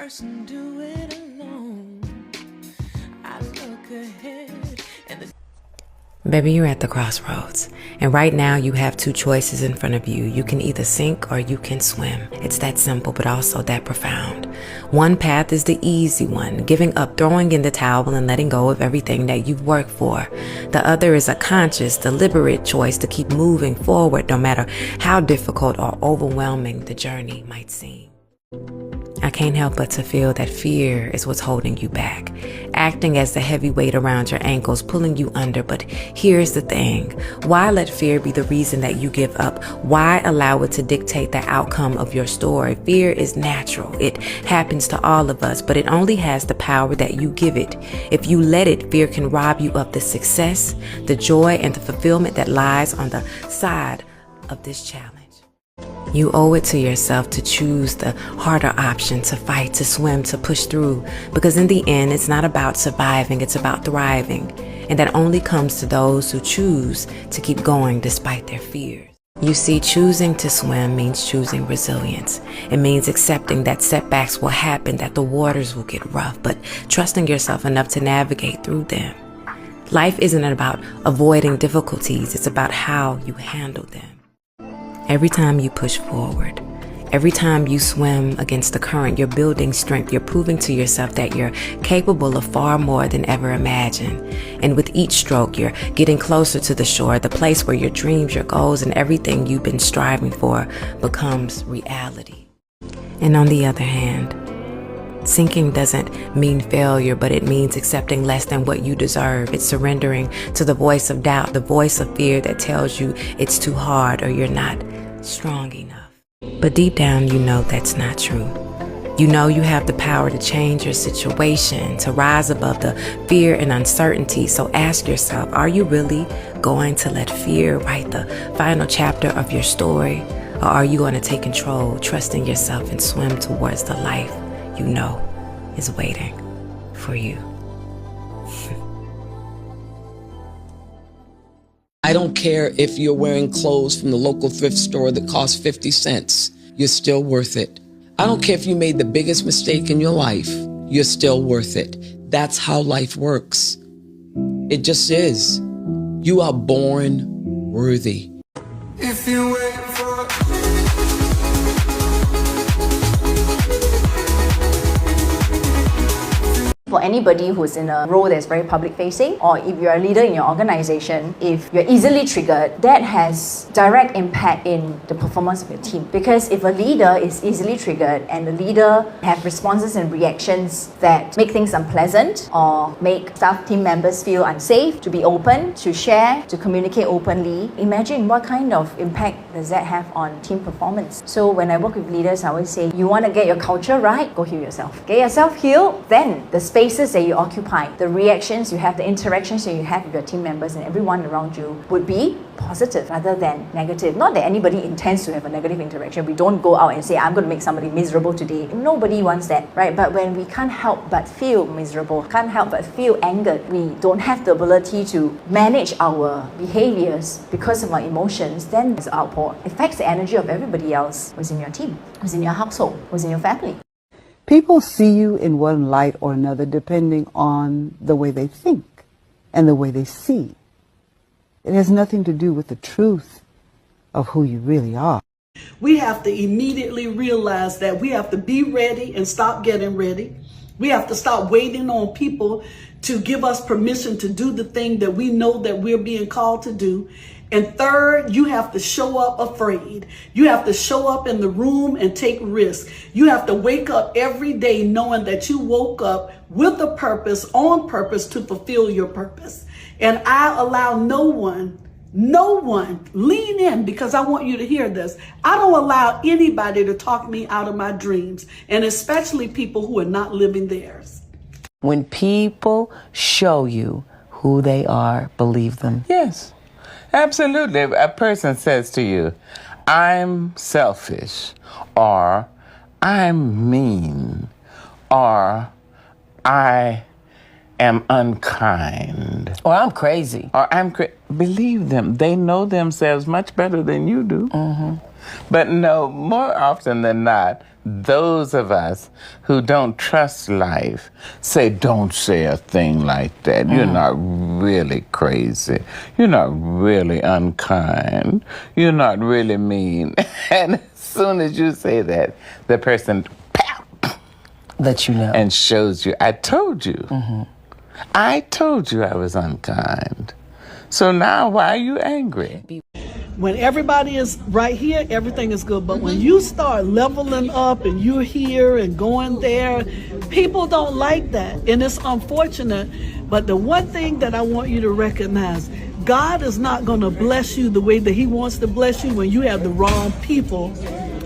person do it alone. I look ahead and the Baby, you're at the crossroads, and right now you have two choices in front of you. You can either sink or you can swim. It's that simple, but also that profound. One path is the easy one, giving up, throwing in the towel, and letting go of everything that you've worked for. The other is a conscious, deliberate choice to keep moving forward, no matter how difficult or overwhelming the journey might seem. I can't help but to feel that fear is what's holding you back, acting as the heavy weight around your ankles, pulling you under. But here's the thing. Why let fear be the reason that you give up? Why allow it to dictate the outcome of your story? Fear is natural. It happens to all of us, but it only has the power that you give it. If you let it, fear can rob you of the success, the joy, and the fulfillment that lies on the side of this challenge. You owe it to yourself to choose the harder option, to fight, to swim, to push through. Because in the end, it's not about surviving, it's about thriving. And that only comes to those who choose to keep going despite their fears. You see, choosing to swim means choosing resilience. It means accepting that setbacks will happen, that the waters will get rough, but trusting yourself enough to navigate through them. Life isn't about avoiding difficulties, it's about how you handle them. Every time you push forward, every time you swim against the current, you're building strength. You're proving to yourself that you're capable of far more than ever imagined. And with each stroke, you're getting closer to the shore, the place where your dreams, your goals, and everything you've been striving for becomes reality. And on the other hand, sinking doesn't mean failure, but it means accepting less than what you deserve. It's surrendering to the voice of doubt, the voice of fear that tells you it's too hard or you're not strong enough. But deep down, you know that's not true. You know you have the power to change your situation, to rise above the fear and uncertainty. So ask yourself, are you really going to let fear write the final chapter of your story? Or are you going to take control, trusting yourself, and swim towards the life you know is waiting for you? I don't care if you're wearing clothes from the local thrift store that cost 50 cents. You're still worth it. I don't care if you made the biggest mistake in your life. You're still worth it. That's how life works. It just is. You are born worthy. if you wait for For anybody who's in a role that's very public facing, or if you're a leader in your organization, if you're easily triggered, that has direct impact in the performance of your team. Because if a leader is easily triggered and the leader have responses and reactions that make things unpleasant or make staff team members feel unsafe to be open, to share, to communicate openly, imagine what kind of impact does that have on team performance. So when I work with leaders, I always say, you want to get your culture right, go heal yourself. Get yourself healed, then the spaces that you occupy, the reactions you have, the interactions that you have with your team members and everyone around you would be positive rather than negative. Not that anybody intends to have a negative interaction. We don't go out and say, I'm going to make somebody miserable today. Nobody wants that, right? But when we can't help but feel miserable, can't help but feel angered, we don't have the ability to manage our behaviors because of our emotions, then this outpour affects the energy of everybody else who's in your team, who's in your household, who's in your family. People see you in one light or another depending on the way they think and the way they see. It has nothing to do with the truth of who you really are. We have to immediately realize that we have to be ready and stop getting ready. We have to stop waiting on people to give us permission to do the thing that we know that we're being called to do. And third, you have to show up afraid. You have to show up in the room and take risks. You have to wake up every day knowing that you woke up with a purpose, on purpose, to fulfill your purpose. And I allow no one, lean in, because I want you to hear this. I don't allow anybody to talk me out of my dreams, and especially people who are not living theirs. When people show you who they are, believe them. Yes. Absolutely. A person says to you, I'm selfish, or I'm mean, or I am unkind. Or I'm crazy. Or believe them. They know themselves much better than you do. But no, more often than not, those of us who don't trust life say, don't say a thing like that. You're not really crazy. You're not really unkind. You're not really mean. And as soon as you say that, the person Let you know. and shows you, I told you. I told you I was unkind. So now why are you angry? When everybody is right here, everything is good. But when you start leveling up and you're here and going there, people don't like that. And it's unfortunate. But the one thing that I want you to recognize, God is not going to bless you the way that he wants to bless you when you have the wrong people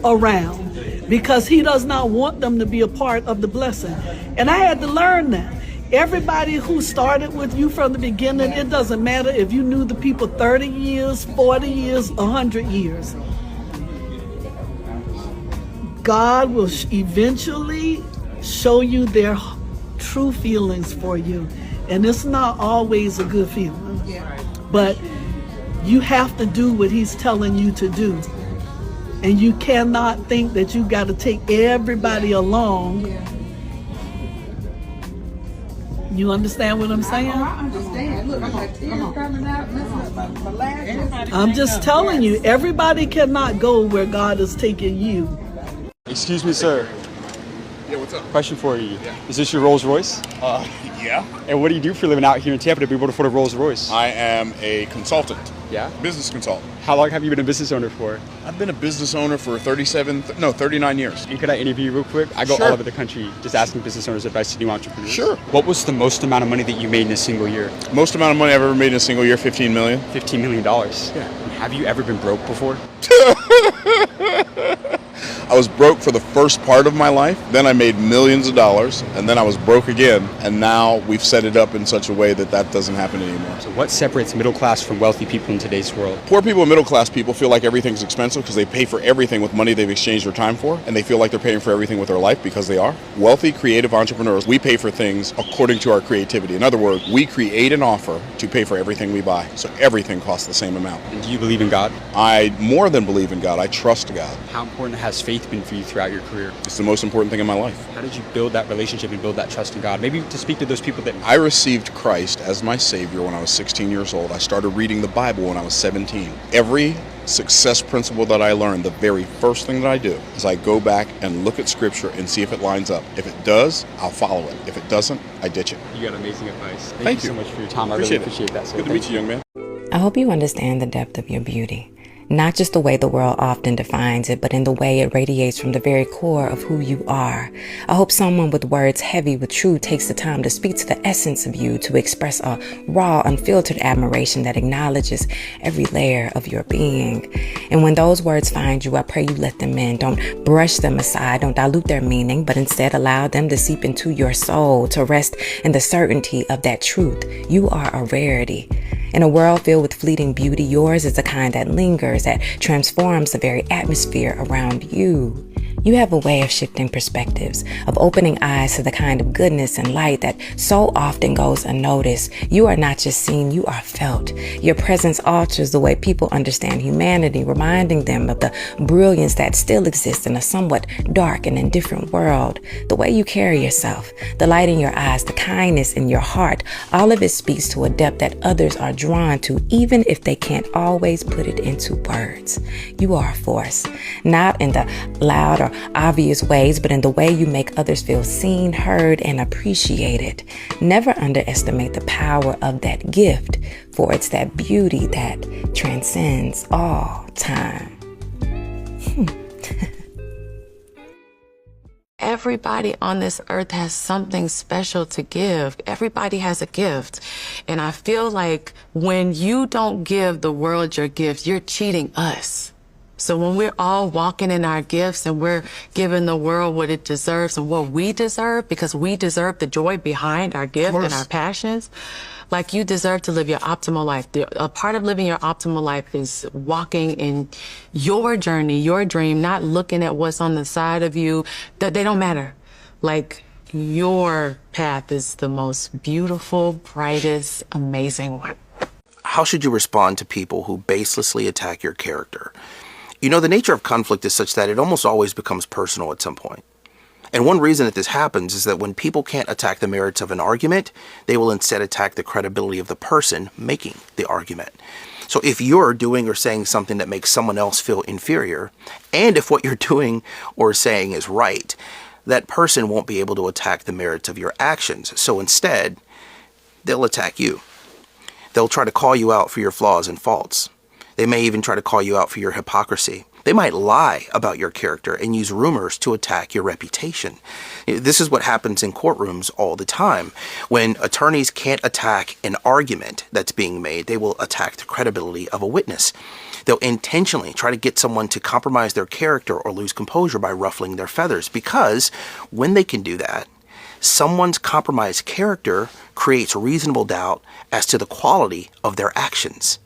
around. Because he does not want them to be a part of the blessing. And I had to learn that. Everybody who started with you from the beginning, it doesn't matter if you knew the people 30 years, 40 years, 100 years. God will eventually show you their true feelings for you. And it's not always a good feeling. But you have to do what he's telling you to do. And you cannot think that you got to take everybody along. You understand what I'm saying? I understand. Look, I got tears coming out. My last. I'm just telling you, everybody cannot go where God is taking you. Excuse me, sir. Yeah, what's up? Question for you. Yeah. Is this your Rolls Royce? Yeah. And what do you do for a living out here in Tampa to be able to afford a Rolls Royce? I am a consultant. Yeah? Business consultant. How long have you been a business owner for? I've been a business owner for 39 years. And could I interview you real quick? I go Sure. all over the country just asking business owners advice to new entrepreneurs. Sure. What was the most amount of money that you made in a single year? Most amount of money I've ever made in a single year, $15 million. $15 million. Yeah. Have you ever been broke before? I was broke for the first part of my life, then I made millions of dollars, and then I was broke again, and now we've set it up in such a way that that doesn't happen anymore. So what separates middle class from wealthy people in today's world? Poor people and middle class people feel like everything's expensive because they pay for everything with money they've exchanged their time for, and they feel like they're paying for everything with their life because they are. Wealthy, creative entrepreneurs, we pay for things according to our creativity. In other words, we create an offer to pay for everything we buy, so everything costs the same amount. And do you believe in God? I more than believe in God. I trust God. How important has faith been for you throughout your career? It's the most important thing in my life. How did you build that relationship and build that trust in God? Maybe to speak to those people that... I received Christ as my Savior when I was 16 years old. I started reading the Bible when I was 17. Every success principle that I learned, the very first thing that I do is I go back and look at Scripture and see if it lines up. If it does, I'll follow it. If it doesn't, I ditch it. You got amazing advice. Thank you so much for your time. I really appreciate that. So Good to meet you, young man. I hope you understand the depth of your beauty. Not just the way the world often defines it, but in the way it radiates from the very core of who you are. I hope someone with words heavy with truth takes the time to speak to the essence of you, to express a raw, unfiltered admiration that acknowledges every layer of your being. And when those words find you, I pray you let them in. Don't brush them aside. Don't dilute their meaning, but instead allow them to seep into your soul, to rest in the certainty of that truth. You are a rarity. In a world filled with fleeting beauty, yours is the kind that lingers, that transforms the very atmosphere around you. You have a way of shifting perspectives, of opening eyes to the kind of goodness and light that so often goes unnoticed. You are not just seen, you are felt. Your presence alters the way people understand humanity, reminding them of the brilliance that still exists in a somewhat dark and indifferent world. The way you carry yourself, the light in your eyes, the kindness in your heart, all of it speaks to a depth that others are drawn to, even if they can't always put it into words. You are a force, not in the loud or obvious ways, but in the way you make others feel seen, heard, and appreciated. Never underestimate the power of that gift, for it's that beauty that transcends all time. Everybody on this earth has something special to give. Everybody has a gift. And I feel like when you don't give the world your gift, you're cheating us. So when we're all walking in our gifts and we're giving the world what it deserves and what we deserve, because we deserve the joy behind our gift and our passions, like you deserve to live your optimal life. A part of living your optimal life is walking in your journey, your dream, not looking at what's on the side of you. They don't matter. Like, your path is the most beautiful, brightest, amazing one. How should you respond to people who baselessly attack your character? You know, the nature of conflict is such that it almost always becomes personal at some point. And one reason that this happens is that when people can't attack the merits of an argument, they will instead attack the credibility of the person making the argument. So if you're doing or saying something that makes someone else feel inferior, and if what you're doing or saying is right, that person won't be able to attack the merits of your actions. So instead, they'll attack you. They'll try to call you out for your flaws and faults. They may even try to call you out for your hypocrisy. They might lie about your character and use rumors to attack your reputation. This is what happens in courtrooms all the time. When attorneys can't attack an argument that's being made, they will attack the credibility of a witness. They'll intentionally try to get someone to compromise their character or lose composure by ruffling their feathers, because when they can do that, someone's compromised character creates reasonable doubt as to the quality of their actions.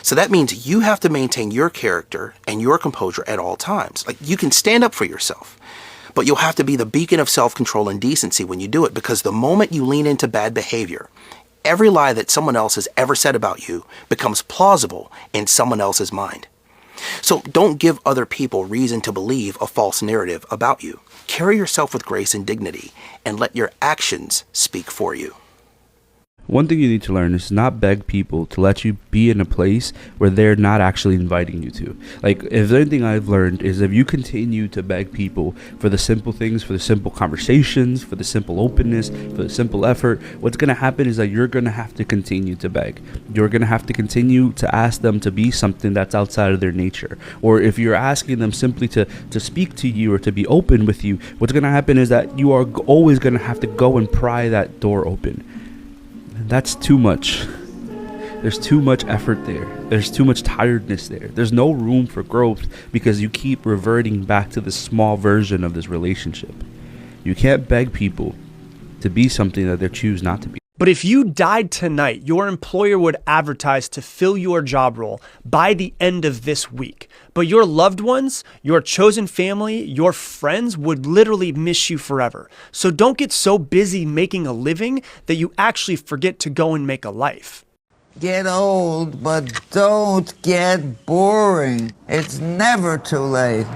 So that means you have to maintain your character and your composure at all times. Like, you can stand up for yourself, but you'll have to be the beacon of self-control and decency when you do it, because the moment you lean into bad behavior, every lie that someone else has ever said about you becomes plausible in someone else's mind. So don't give other people reason to believe a false narrative about you. Carry yourself with grace and dignity, and let your actions speak for you. One thing you need to learn is not beg people to let you be in a place where they're not actually inviting you to. Like, if there's anything I've learned is if you continue to beg people for the simple things, for the simple conversations, for the simple openness, for the simple effort, what's going to happen is that you're going to have to continue to beg. You're going to have to continue to ask them to be something that's outside of their nature. Or if you're asking them simply to speak to you or to be open with you, what's going to happen is that you are always going to have to go and pry that door open. That's too much. There's too much effort there. There's too much tiredness there. There's no room for growth because you keep reverting back to the small version of this relationship. You can't beg people to be something that they choose not to be. But if you died tonight, your employer would advertise to fill your job role by the end of this week. But your loved ones, your chosen family, your friends would literally miss you forever. So don't get so busy making a living that you actually forget to go and make a life. Get old, but don't get boring. It's never too late.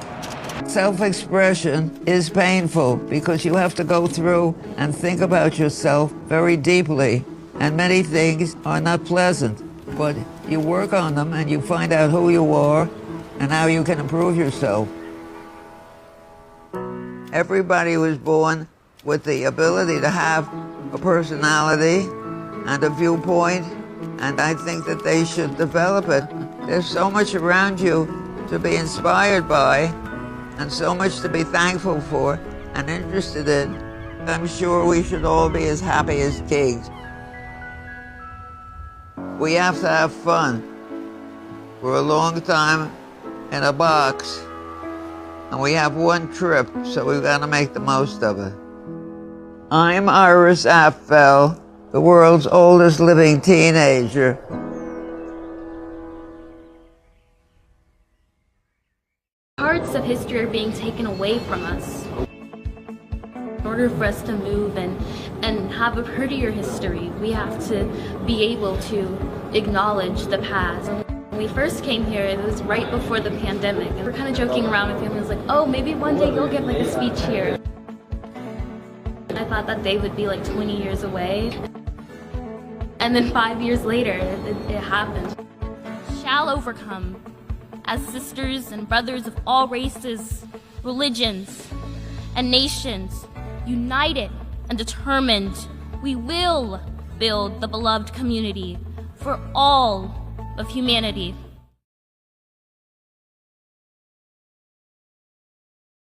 Self-expression is painful because you have to go through and think about yourself very deeply, and many things are not pleasant, but you work on them and you find out who you are and how you can improve yourself. Everybody was born with the ability to have a personality and a viewpoint, and I think that they should develop it. There's so much around you to be inspired by, and so much to be thankful for and interested in. I'm sure we should all be as happy as kings. We have to have fun. For a long time in a box, and we have one trip, so we've got to make the most of it. I'm Iris Apfel, the world's oldest living teenager. Parts of history are being taken away from us. In order for us to move and have a prettier history, we have to be able to acknowledge the past. When we first came here, it was right before the pandemic, and we're kind of joking around with families like, oh, maybe one day you'll get like a speech here. I thought that day would be like 20 years away. And then 5 years later, it happened. Shall overcome. As sisters and brothers of all races, religions, and nations, united and determined, we will build the beloved community for all of humanity.